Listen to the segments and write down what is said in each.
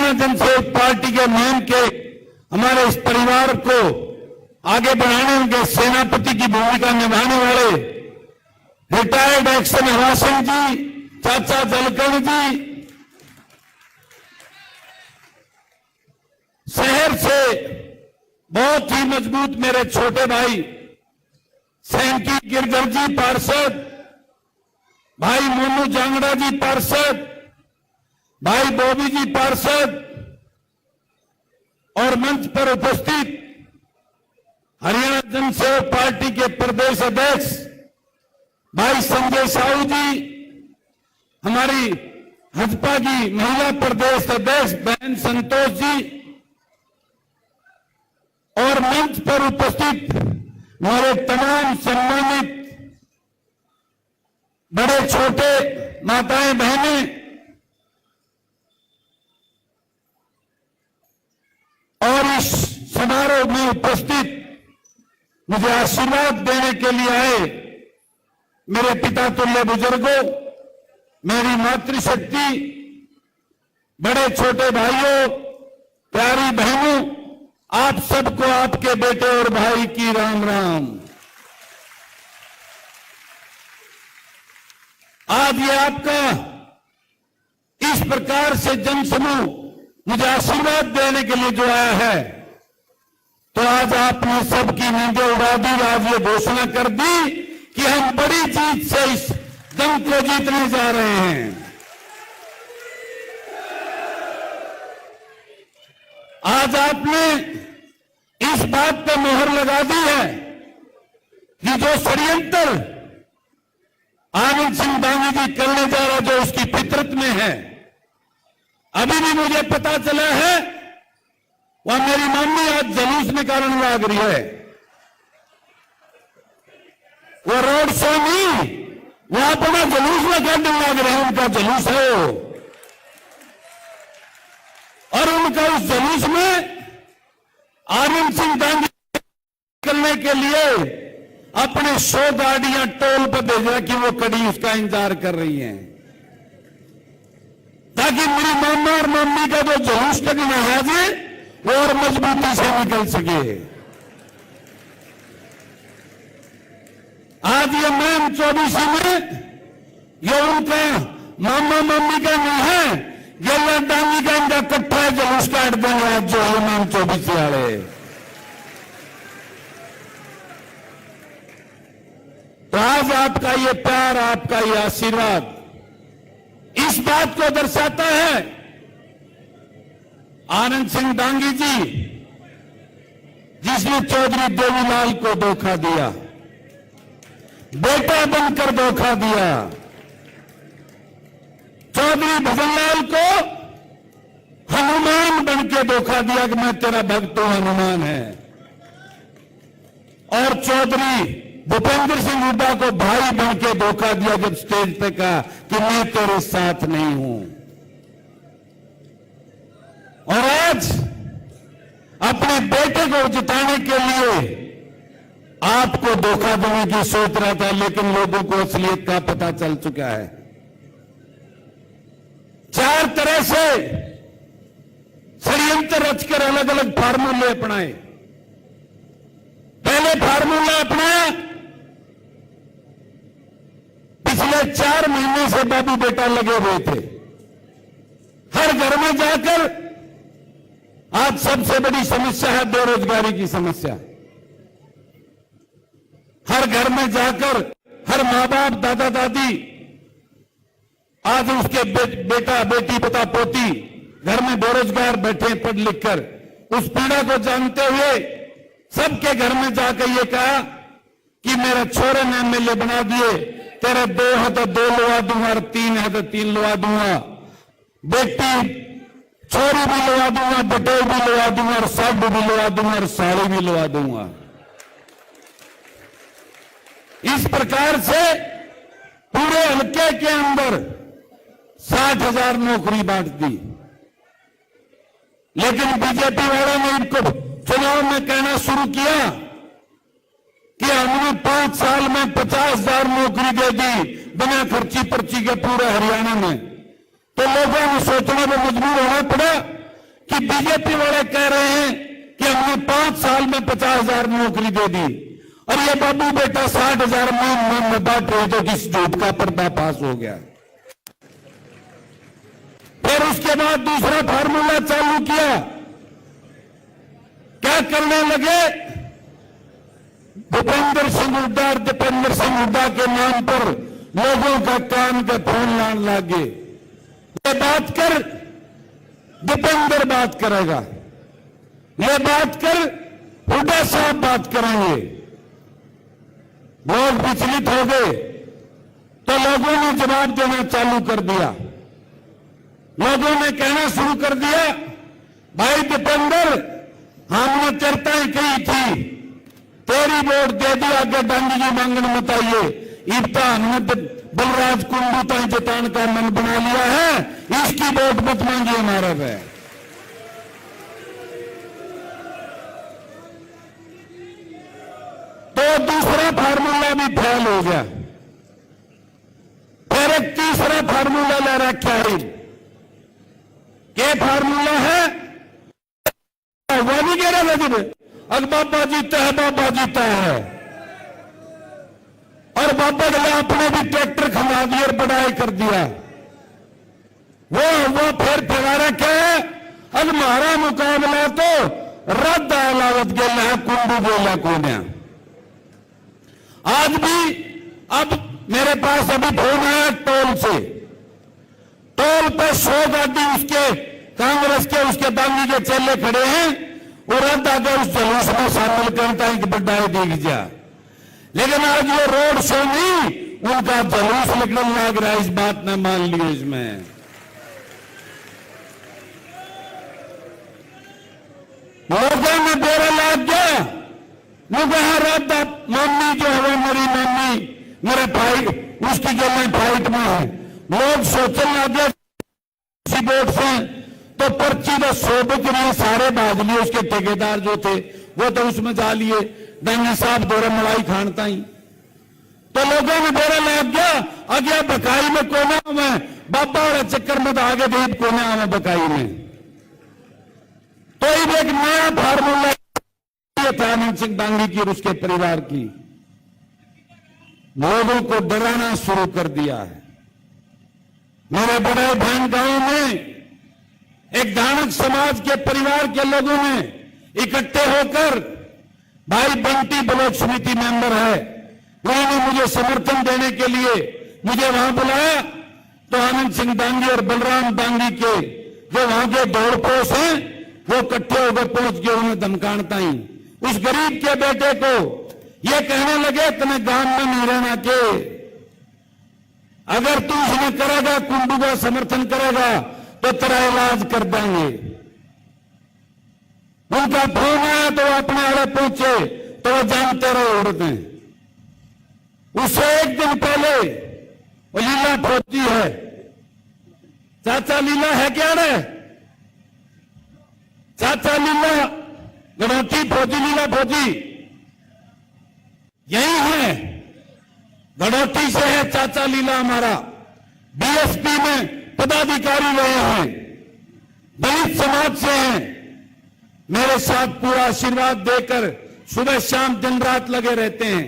हरियाणा जनसेवक party के नाम के हमारे इस परिवार को आगे बढ़ाने, उनके सेनापति की भूमिका निभाने वाले रिटायर्ड एक्शन हवा सिंह जी, चाचा जलकण जी, शहर से बहुत ही मजबूत मेरे छोटे भाई सैंकी गिरधर जी पार्षद, भाई मोनू जांगड़ा जी पार्षद, भाई बॉबी जी पार्षद और मंच पर उपस्थित हरियाणा जनसेवक पार्टी के प्रदेश अध्यक्ष भाई संजय साहू जी, हमारी हजपा की महिला प्रदेश अध्यक्ष बहन संतोष जी और मंच पर उपस्थित हमारे तमाम सम्मानित बड़े छोटे माताएं बहनें और इस समारोह में उपस्थित मुझे आशीर्वाद देने के लिए आए मेरे पिता तुल्य बुजुर्गों, मेरी मातृशक्ति, बड़े छोटे भाइयों, प्यारी बहनों, आप सबको आपके बेटे और भाई की राम राम। आज ये आपका इस प्रकार से जनसमूह मुझे आशीर्वाद देने के लिए जो आया है, तो आज आपने सबकी नींदें उड़ा दी, आज ये घोषणा कर दी कि हम बड़ी जीत से इस जंग को जीतने जा रहे हैं। आज आपने इस बात पर मोहर लगा दी है कि जो षड्यंत्र आनंद सिंह दांगी जी करने जा रहा, जो उसकी फितरत में है, अभी भी मुझे पता चला है वह मेरी मम्मी आज जुलूस निकालने लग रही है। वो रोड शो नहीं, वो अपना जुलूस निकालने लग रहे हैं, उनका जुलूस है वो, और उनका उस जुलूस में आनंद सिंह दांगी निकलने के लिए अपने 100 गाड़ियां टोल पर भेजा कि वो कड़ी उसका इंतजार कर रही हैं, ताकि मेरी मामा और मम्मी का जो जुलूस लगना है वो और मजबूती से निकल सके। आज ये मैम 24 में ये उनका मामा मम्मी का नहीं है, ये दांगी का इनका कट्ठा है, जुलूस काट देंगे आज जो है मैम 24 वाले। तो आज आपका ये प्यार, आपका ये आशीर्वाद इस बात को दर्शाता है, आनंद सिंह दांगी जी जिसने चौधरी देवीलाल को धोखा दिया, बेटा बनकर धोखा दिया, चौधरी भजनलाल को हनुमान बनकर धोखा दिया कि मैं तेरा भक्त हूं, हनुमान है, और चौधरी भूपेंद्र सिंह हुड्डा को भाई बनकर धोखा दिया जब स्टेज पे कहा कि मैं तेरे साथ नहीं हूं। और आज अपने बेटे को जिताने के लिए आपको धोखा देने की सोच रहा था, लेकिन लोगों को असलियत का पता चल चुका है। 4 तरह से षड्यंत्र रचकर अलग अलग फार्मूले अपनाए। पहले फार्मूला अपनाया, पिछले 4 महीने से बाबू बेटा लगे हुए थे, हर घर में जाकर, आज सबसे बड़ी समस्या है बेरोजगारी की समस्या, हर घर में जाकर हर माँ बाप दादा दादी आज उसके बेटा बेटी पोता पोती घर में बेरोजगार बैठे पढ़ लिख कर, उस पीड़ा को जानते हुए सबके घर में जाकर ये कहा कि मेरे छोरे ने एमएलए बना दिए, तेरे 2 है तो 2 लवा दूंगा और 3 है तो 3 लवा दूंगा, बेटी छोरी भी लवा दूंगा, बटोर भी लवा दूंगा और सब भी लवा दूंगा और साड़ी भी लवा दूंगा। इस प्रकार से पूरे हल्के के अंदर 60,000 नौकरी बांट दी। लेकिन बीजेपी वालों ने इनको चुनाव में कहना शुरू किया कि हमने 5 साल में 50,000 नौकरी दे दी बिना खर्ची पर्ची के पूरे हरियाणा में। तो लोगों ने सोचने पर मजबूर होना पड़ा कि बीजेपी वाले कह रहे हैं कि हमने 5 साल में 50,000 नौकरी दे दी और ये बाबू बेटा 60,000 में बांट रहे थे, किस झूठ का पर्दाफाश हो गया। फिर उसके बाद दूसरा फार्मूला चालू किया। क्या करने लगे? दीपेंद्र सिंह हुड्डा के नाम पर लोगों का कान के फोन लाने लगे। ये बात कर, दीपेंद्र बात करेगा, ये बात कर, हुड्डा साहब बात करेंगे। लोग विचलित हो गए तो लोगों ने जवाब देना चालू कर दिया। लोगों ने कहना शुरू कर दिया, भाई दीपेंद्र, हमने चर्चा ही कही थी, तेरी वोट दे दी, आगे डांगी जी मांगने मत आइए। इब्ता हमने बलराज कुंडू ताई जतान का मन बना लिया है, इसकी वोट मत मांगिए हमारा है। तो दूसरा फार्मूला भी फेल हो गया। फिर एक तीसरा फार्मूला ले रखा है। क्या फार्मूला है? वह भी कह रहा था अब बाबा जीता है, बाबा जीता है, और बाबा ने अपने भी ट्रैक्टर खंगा दिया और बढ़ाई कर दिया। वो फिर फैला रखे है। अब हमारा मुकाबला तो रद्द अलावत गेला है, कुंडू बोला कोने। आज भी अब मेरे पास अभी फोन आया टोल से, टोल पे 100 गाड़ी उसके कांग्रेस के उसके दांगी के चेले खड़े हैं, वो रद्द आकर उस जुलूस में शामिल करता है कि बढ़ाई देगी जा। लेकिन आज ये रोड शो नहीं, उनका जुलूस निकलने लग रहा है। इस बात ने मान लिया। इसमें लोगों में बेरा लाग गया। लोग रद्द, मम्मी जो है मेरी मम्मी, मेरे भाई उसकी गले फाइट में है। लोग सोचने लगे इसी वोट से तो पर्ची तो 100 बुक में सारे बाज लिए। उसके ठेकेदार जो थे वो तो उसमें जा लिए, डांगी साहब दोरे मलाई खानता ही। तो लोगों में बेरा लग गया। अगला बकाई में कोना में बाबा और चक्कर में आगे दीप कोना में बकाई में। तो एक नया फार्मूला था आनंद सिंह दांगी की और उसके परिवार की। लोगों को डराना शुरू कर दिया है। मेरे बड़े बहन गांव में एक धानक समाज के परिवार के लोगों ने इकट्ठे होकर, भाई बंटी ब्लॉक समिति मेंबर है, उन्होंने मुझे समर्थन देने के लिए मुझे वहां बुलाया। तो आनंद सिंह दांगी और बलराम दांगी के जो वहां के दौड़पोश हैं वो इकट्ठे होकर पहुंच गए उन्हें धमकानता ही। उस गरीब के बेटे को ये कहने लगे, तुम्हें गांव में नहीं रहना के, अगर तू उसने करेगा, कुंडू का समर्थन करेगा तो तेरा इलाज कर देंगे। उनका फोन आया तो अपने आड़े पहुंचे तो वो जानते रहे उड़ते। उससे एक दिन पहले वो लीला फौजी है, चाचा लीला है क्या रे? चाचा लीला गणौती फौजी, लीला फौजी यही है, गणौती से है चाचा लीला हमारा। बीएसपी में पदाधिकारी रहे हैं, दलित समाज से हैं। मेरे साथ पूरा आशीर्वाद देकर सुबह शाम दिन रात लगे रहते हैं।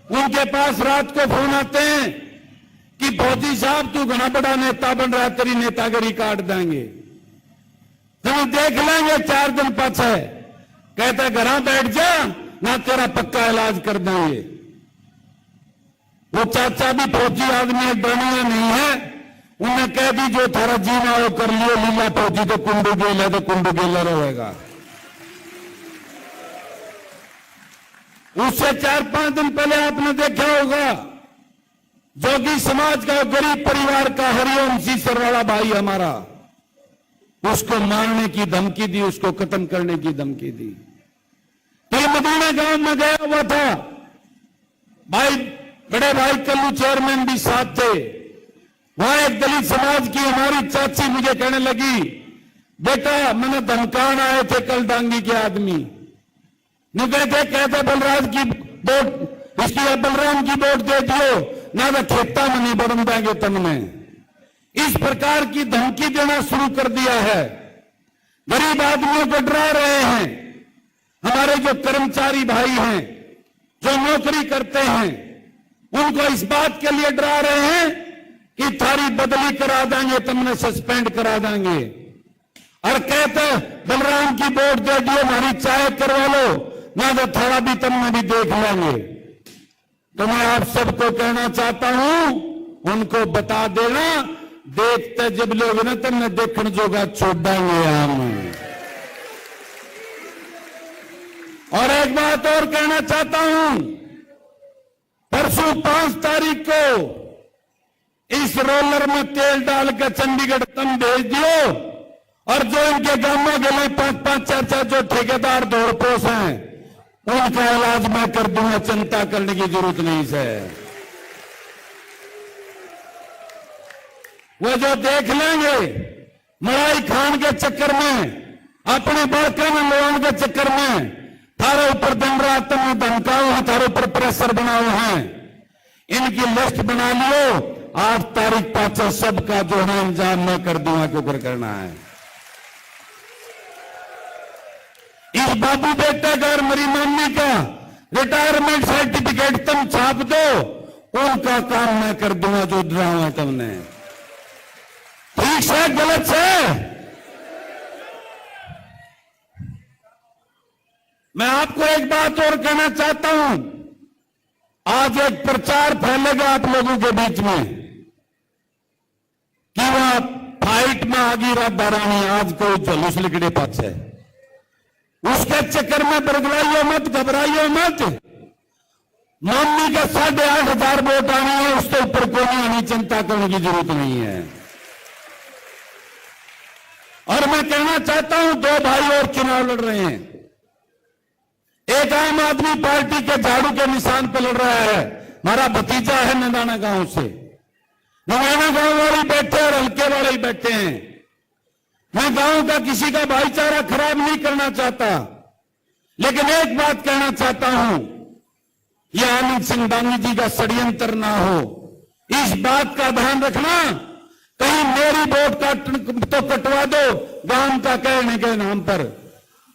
उनके पास रात को फोन आते हैं कि फौजी साहब तू घना बड़ा नेता बन रहा है, तेरी नेतागिरी काट देंगे, तुम देख लेंगे 4 दिन पाछे। कहता घर बैठ जा ना, तेरा पक्का इलाज कर देंगे। वो चाचा भी फौजी आदमी है, डरना नहीं है। उन्हें कह दी जो थारा जीना वो कर लियो, लीला फौजी तो कुंडू गेल है तो कुंडू गेला रहेगा। उससे 4-5 दिन पहले आपने देखा होगा, जोगी समाज का गरीब परिवार का हरिओम सीसर वाला भाई हमारा, उसको मारने की धमकी दी, उसको खत्म करने की धमकी दी। कल मदीना गांव में गया हुआ था भाई, बड़े भाई कल्लू चेयरमैन भी साथ थे। वहां एक दलित समाज की हमारी चाची मुझे कहने लगी, बेटा मैंने धमकान आए थे कल डांगी के आदमी, कहते बलराज की वोट, इसकी बलराम की वोट दे दियो ना तो खेता में नहीं बढ़न देंगे तुमने। इस प्रकार की धमकी देना शुरू कर दिया है। गरीब आदमियों को डरा रहे हैं। हमारे जो कर्मचारी भाई हैं, जो नौकरी करते हैं, उनको इस बात के लिए डरा रहे हैं कि थारी बदली करा देंगे, तुमने सस्पेंड करा देंगे। और कहते बलराम की वोट दे दियो, हमारी चाय करवा लो, ना तो थारा भी तुमने भी देख लेंगे। तो मैं आप सबको कहना चाहता हूं, उनको बता देना, देखते जब लोग ना तुमने देखने जोगा छोड़ देंगे हम। और एक बात और कहना चाहता हूं, परसों 5 तारीख को इस रोलर में तेल डालकर चंडीगढ़ तुम भेज दियो, और जो इनके गांवों के लिए 5-5 4-4 जो ठेकेदार दौड़पोश हैं, उनका इलाज मैं कर दूंगा, चिंता करने की जरूरत नहीं है। वो जो देख लेंगे मलाई खान के चक्कर में, अपने बड़का में लोन के चक्कर में, थारे ऊपर दिन रात तुमने धमकाओ है, थारे ऊपर प्रेशर बनाओ है, इनकी लिस्ट बना लियो। 8 तारीख 5 सबका जो है इंतजाम मैं कर दूंगा, क्यों करना है। इस बाबू बेटे का और मेरी मम्मी का रिटायरमेंट सर्टिफिकेट तुम छाप दो, उनका काम मैं कर दूंगा जो डरावा तुमने। ठीक है, गलत है? मैं आपको एक बात और कहना चाहता हूं। आज एक प्रचार फैलेगा आप लोगों के बीच में कि वह फाइट में आगी राधा रानी आज कोई जुलूस लिखड़े पास है, उसके चक्कर में बरगलाइयो मत, घबराइयो मत। मम्मी का 8,500 वोट आनी है, उसके ऊपर कोई आनी, चिंता करने की जरूरत नहीं है। और मैं कहना चाहता हूं, 2 भाई और चुनाव लड़ रहे हैं। एक आम आदमी पार्टी के झाड़ू के निशान पर लड़ रहा है, हमारा भतीजा है नंदाना गांव से। नंदाना गांव वाले बैठे और हल्के वाले ही बैठे हैं। मैं गांव का किसी का भाईचारा खराब नहीं करना चाहता, लेकिन एक बात कहना चाहता हूं, यह आनंद सिंह डांगी जी का षड्यंत्र ना हो, इस बात का ध्यान रखना। कहीं मेरी वोट तो कटवा दो गांव का कहने के नाम पर,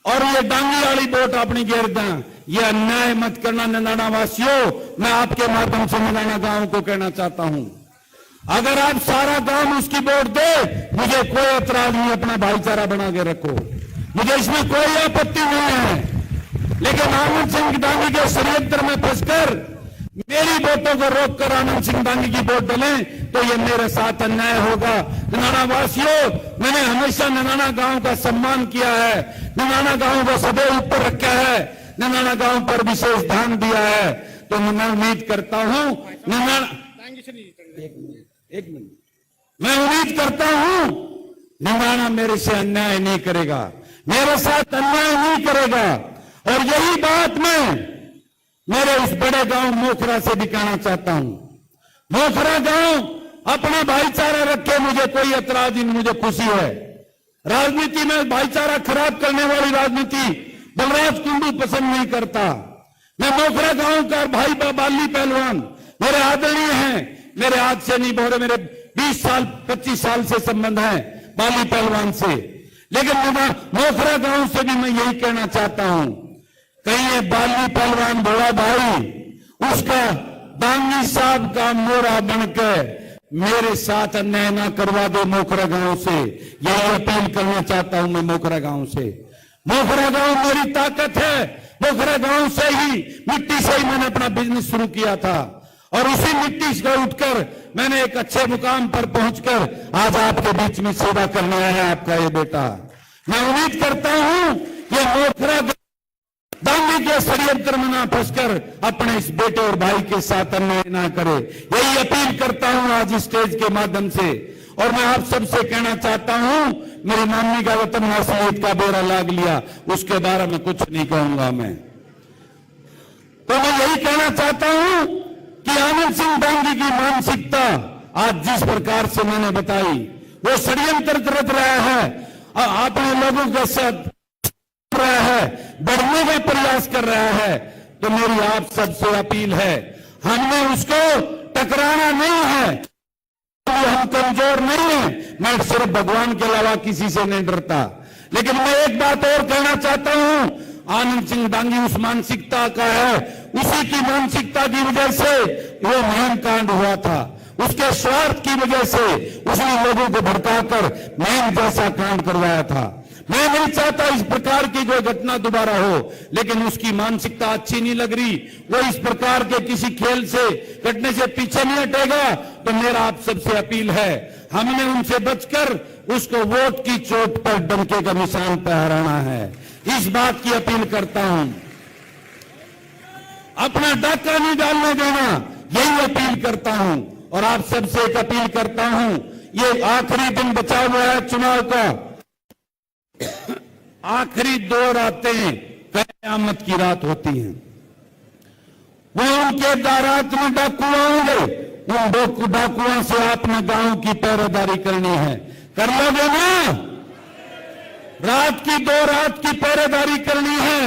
और ये डांगी वाली वोट अपनी गिर दें, यह अन्याय मत करना। नंदाना वासियों, मैं आपके माध्यम से नंदाना गांव को कहना चाहता हूं, अगर आप सारा गांव उसकी वोट दे, मुझे कोई एतराज नहीं, अपना भाईचारा बना के रखो, मुझे इसमें कोई आपत्ति नहीं है। लेकिन आनंद सिंह डांगी के षड्यंत्र में फंसकर मेरी वोटों को रोककर आनंद सिंह डांगी की वोट डालें, तो ये मेरे साथ अन्याय होगा। नंदाना वासियों, मैंने हमेशा नंदाना गांव का सम्मान किया है, नंदाना गांव को सदैव ऊपर रखा है, नंदाना गांव पर विशेष ध्यान दिया है। तो मैं उम्मीद करता हूं एक मिनट, मैं उम्मीद करता हूं नंदाना मेरे से अन्याय नहीं करेगा, मेरे साथ अन्याय नहीं करेगा। और यही बात मैं मेरे इस बड़े गांव मोखरा से भी कहना चाहता हूं। मोखरा गांव अपना भाईचारा रखे, मुझे कोई एतराज नहीं, मुझे खुशी है। राजनीति में भाईचारा खराब करने वाली राजनीति बलराज कुंडू पसंद नहीं करता। मैं मोखरा गांव का भाई बाली पहलवान मेरे आदरणीय हैं, मेरे हाथ से नहीं बोल रहे, मेरे 20 साल 25 साल से संबंध है बाली पहलवान से। लेकिन मोखरा गांव से भी मैं यही कहना चाहता हूं, कहीं ये बाली पहलवान बड़ा भाई उसका डांगी साहब का मोरा बनकर मेरे साथ अन्याय ना करवा दे मोखरा गांव से, यही अपील करना चाहता हूं मैं मोखरा गांव से। मोखरा गांव मेरी ताकत है, मोखरा गांव से ही, मिट्टी से ही मैंने अपना बिजनेस शुरू किया था, और उसी मिट्टी से उठकर मैंने एक अच्छे मुकाम पर पहुंचकर आज आपके बीच में सेवा करने आया है आपका ये बेटा। मैं उम्मीद करता हूं कि मोखरा डांगी के षड्यंत्र में ना फंसकर अपने इस बेटे और भाई के साथ अन्याय ना करे, यही अपील करता हूं आज स्टेज के माध्यम से। और मैं आप सबसे कहना चाहता हूं, मेरी मम्मी का वतन असलियत का बेड़ा लाग लिया, उसके बारे में कुछ नहीं कहूंगा मैं। तो मैं यही कहना चाहता हूं कि आनंद सिंह डांगी की मानसिकता आज जिस प्रकार से मैंने बताई, वो षड्यंत्र कर रहा है, अपने लोगों के साथ रहा है, बढ़ने का प्रयास कर रहा है। तो मेरी आप सबसे अपील है, हमने उसको टकराना नहीं है, हम कमजोर नहीं है। मैं सिर्फ भगवान के अलावा किसी से नहीं डरता, लेकिन मैं एक बात और कहना चाहता हूं, आनंद सिंह डांगी उस मानसिकता का है, उसी की मानसिकता की वजह से वो महम कांड हुआ था। उसके स्वार्थ की वजह से उसने लोगों को भड़काकर महम जैसा कांड करवाया था। मैं नहीं चाहता इस प्रकार की कोई घटना दोबारा हो, लेकिन उसकी मानसिकता अच्छी नहीं लग रही। वो इस प्रकार के किसी खेल से घटने से पीछे नहीं हटेगा। तो मेरा आप सबसे अपील है, हमने उनसे बचकर उसको वोट की चोट पर डंके का निशान पहराना है। इस बात की अपील करता हूं, अपना डाका नहीं डालने देना, यही अपील करता हूं। और आप सबसे एक अपील करता हूं, ये आखिरी दिन बचा हुआ है चुनाव का, आखिरी 2 रातें कयामत की रात होती हैं। वो उनके रात में डाकू आएंगे, उन डाकुओं से आपने गांव की पहरेदारी करनी है। कर लोगे ना? रात की 2 रात की पहरेदारी करनी है।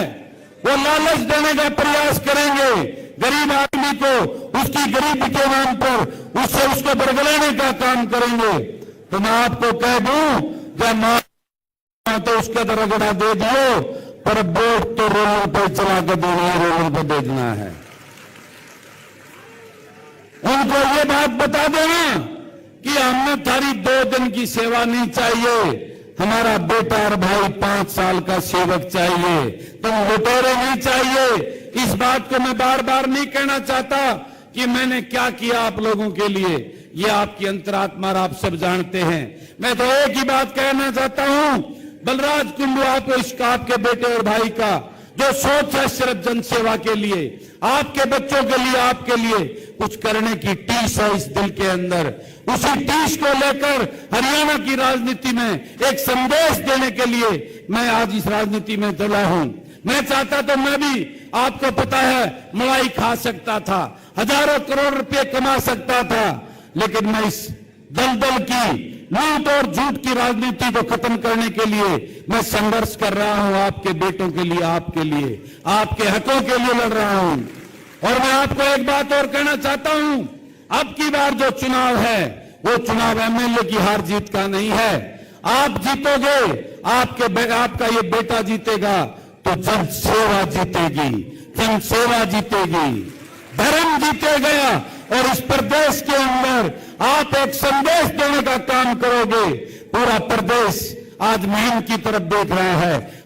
वो लालच देने का प्रयास करेंगे गरीब आदमी को, उसकी गरीबी के नाम पर उससे उसको बरगलाने का काम करेंगे। तो मैं आपको कह दूं, जब तो उसका रगड़ा दे दियो, पर वोट तो रोलर पर चला के देना है, रोलर पर भेजना है। उनको ये बात बता देना कि हमें थारी 2 दिन की सेवा नहीं चाहिए, हमारा बेटा और भाई 5 साल का सेवक चाहिए, तुम लुटेरे नहीं चाहिए। इस बात को मैं बार बार नहीं कहना चाहता कि मैंने क्या किया आप लोगों के लिए, ये आपकी अंतरात्मा आप सब जानते हैं। मैं तो एक ही बात कहना चाहता हूं, बलराज कुंडू आपको इसका आपके बेटे और भाई का जो सोच है सिर्फ जनसेवा के लिए, आपके बच्चों के लिए, आपके लिए कुछ करने की टीस है इस दिल के अंदर। उसी टीस को लेकर हरियाणा की राजनीति में एक संदेश देने के लिए मैं आज इस राजनीति में चला हूं। मैं चाहता तो मैं भी, आपको पता है, मलाई खा सकता था, हजारों करोड़ रुपए कमा सकता था, लेकिन मैं इस दलदल की लूट और झूठ की राजनीति को खत्म करने के लिए मैं संघर्ष कर रहा हूं। आपके बेटों के लिए, आपके लिए, आपके हकों के लिए लड़ रहा हूं। और मैं आपको एक बात और कहना चाहता हूं, अब की बार जो चुनाव है वो चुनाव एमएलए की हार जीत का नहीं है। आप जीतोगे, आपका ये बेटा जीतेगा तो जन सेवा जीतेगी, जन सेवा जीतेगी, धर्म जीतेगा। और इस प्रदेश के अंदर आप एक संदेश देने का काम करोगे। पूरा प्रदेश आज महम की तरफ देख रहा है।